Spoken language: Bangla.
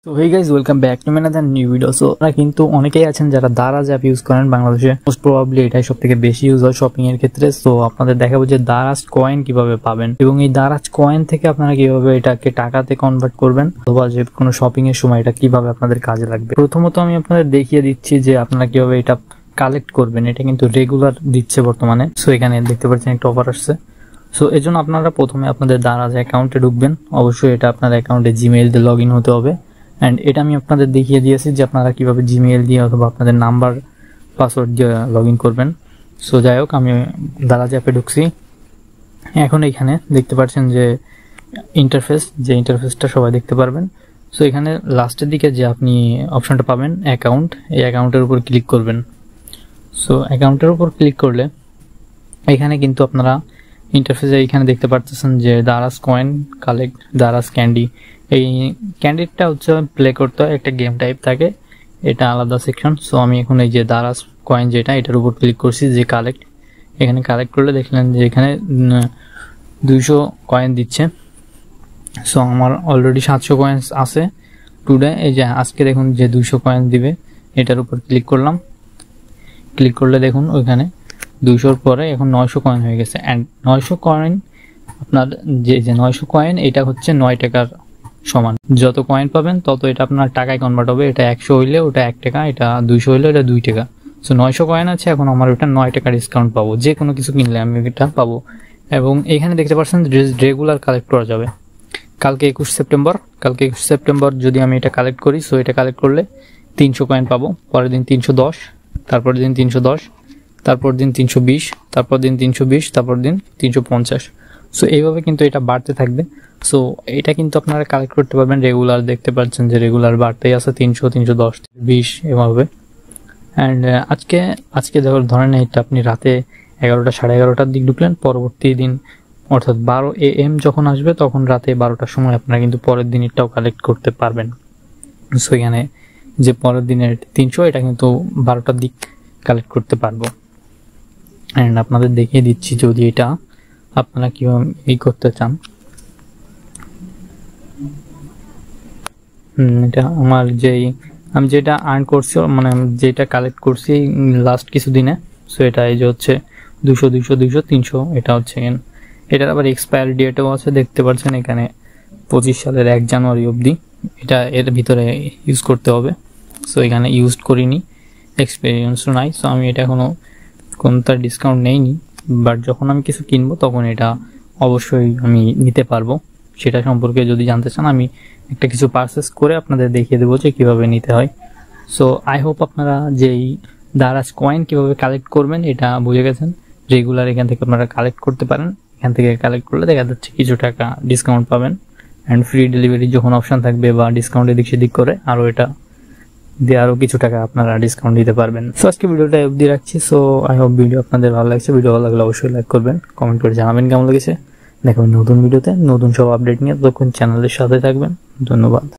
তো hey guys welcome back to another new video. So আপনারা কিন্তু অনেকেই আছেন যারা দারাজ অ্যাপ ইউজ করেন বাংলাদেশে। মোস্ট প্রবাবলি এটাই সবথেকে বেশি ইউজ হয় শপিং এর ক্ষেত্রে। সো আপনাদের দেখাবো যে দারাজ কয়েন কিভাবে পাবেন এবং এই দারাজ কয়েন থেকে আপনারা কিভাবে এটাকে টাকাতে কনভার্ট করবেন অথবা যে কোনো শপিং এর সময় এটা কিভাবে আপনাদের কাজে লাগবে। প্রথমত আমি আপনাদের দেখিয়ে দিচ্ছি যে আপনারা কিভাবে এটা কালেক্ট করবেন। এটা কিন্তু রেগুলার দিচ্ছে বর্তমানে। সো এখানে দেখতে পাচ্ছেন একটা অফার আসছে। সো এর জন্য আপনারা প্রথমে আপনাদের দারাজ অ্যাকাউন্টে ঢুকবেন। অবশ্যই এটা আপনার অ্যাকাউন্টে জিমেইল দিয়ে লগ ইন হতে হবে। অ্যান্ড এটা আমি আপনাদের দেখিয়ে দিয়েছি যে আপনারা কিভাবে জিমেইল দিয়ে অথবা আপনাদের নাম্বার পাসওয়ার্ড দিয়ে লগ ইন করবেন। সো যাই হোক, আমি দারাজ অ্যাপে ঢুকছি। এখন এখানে দেখতে পাচ্ছেন যে ইন্টারফেসটা সবাই দেখতে পারবেন। সো এখানে লাস্টের দিকে যে আপনি অপশনটা পাবেন অ্যাকাউন্ট, এই অ্যাকাউন্টের উপর ক্লিক করবেন। সো অ্যাকাউন্টের উপর ক্লিক করলে এখানে কিন্তু আপনারা ইন্টারফেসে এখানে দেখতে পাচ্ছেন যে Daraz coin collect, Daraz candy. এই ক্যান্ডিটা হচ্ছে প্লে করতে হয়, একটা গেম টাইপ থাকে, এটা আলাদা সেকশন। সো আমি এখন এই যে দারাজ কয়েন যেটা, এটার উপর ক্লিক করছি যে কালেক্ট। এখানে কালেক্ট করলে দেখলেন যে এখানে 200 কয়েন দিচ্ছে। সো আমার অলরেডি 700 কয়েন আছে টুডে। এই যে আজকে দেখুন যে 200 কয়েন দিবে, এটার উপর ক্লিক করলাম। ক্লিক করলে দেখুন ওইখানে 200-র পরে এখন 900 কয়েন হয়ে গেছে। অ্যান্ড 900 কয়েন আপনার যে 900 কয়েন এটা হচ্ছে 9 টাকার সমান। যত কয়েন পাবেন তত এটা আপনার টাকায় কনভার্ট হবে। এটা 100 হইলে ওটা 1 টাকা, এটা 200 হইলে এটা 2 টাকা। সো 900 কয়েন আছে, এখন আমার ওটা 9 টাকা ডিসকাউন্ট পাবো। যে কোনো কিছু কিনলে আমি এটা পাবো। এবং এখানে দেখতে পাচ্ছেন রেগুলার কালেক্ট করা যাবে। কালকে 21 সেপ্টেম্বর যদি আমি এটা কালেক্ট করি, সো এটা কালেক্ট করলে 300 কয়েন পাবো। পরের দিন 310, তারপর দিন 310, তারপর দিন 320, তারপর দিন 320, তারপর দিন 350। সো এইভাবে কিন্তু এটা বাড়তে থাকবে। সো এটা কিন্তু আপনারা কালেক্ট করতে পারবেন রেগুলার। দেখতে পাচ্ছেন যে রেগুলার বাড়তেই আছে 300, 310, 20 এভাবে। অ্যান্ড আজকে ধরেন এটা আপনি রাতে 11টা 11:30টার দিক ঢুকলেন, পরবর্তী দিন অর্থাৎ 12 AM যখন আসবে তখন রাতে 12টার সময় আপনারা কিন্তু পরের দিনেরটাও কালেক্ট করতে পারবেন। সো এখানে যে পরের দিনের 300 এটা কিন্তু 12টার দিক কালেক্ট করতে পারবো। অ্যান্ড আপনাদের দেখিয়ে দিচ্ছি যদি এটা আপনারা কিভাবে এই করতে চান। এটা আমার আমি যেটা আর্ন করছি, মানে যেটা কালেক্ট করছি লাস্ট কিছু দিনে। সো এটা এই যে হচ্ছে 200, 200, 200, 300। এটা হচ্ছে এটার আবার এক্সপায়ারি ডেটও আছে, দেখতে পাচ্ছেন এখানে 25 সালের 1 জানুয়ারি অবধি এটা এর ভিতরে ইউজ করতে হবে। সো এখানে ইউজ করিনি, এক্সপিরিয়েন্সও নাই। সো আমি এটা এখনো কোনটার ডিসকাউন্ট নেইনি, বাট যখন আমি কিছু কিনবো তখন এটা অবশ্যই আমি নিতে পারবো। সেটা সম্পর্কে যদি জানতে চান আমি একটা কিছু পারচেস করে আপনাদের দেখিয়ে দেবো যে কীভাবে নিতে হয়। সো আই হোপ আপনারা যেই দারাজ কয়েন কীভাবে কালেক্ট করবেন এটা বুঝে গেছেন। রেগুলার এখান থেকে আপনারা কালেক্ট করতে পারেন। এখান থেকে কালেক্ট করলে দেখা যাচ্ছে কিছু টাকা ডিসকাউন্ট পাবেন। অ্যান্ড ফ্রি ডেলিভারি যখন অপশান থাকবে বা ডিসকাউন্ট এদিক সেদিক করে আরও এটা দিয়ে আরও কিছু টাকা আপনারা ডিসকাউন্ট দিতে পারবেন। সো আজকে ভিডিওটা অবধি রাখছি। সো আই হোপ ভিডিও আপনাদের ভালো লাগছে। ভিডিও ভালো লাগলে অবশ্যই লাইক করবেন, কমেন্ট করে জানাবেন কেমন লেগেছে। দেখাবেন নতুন ভিডিওতে নতুন সব আপডেট নিয়ে। ততক্ষণ চ্যানেলের সাথে থাকবেন। ধন্যবাদ।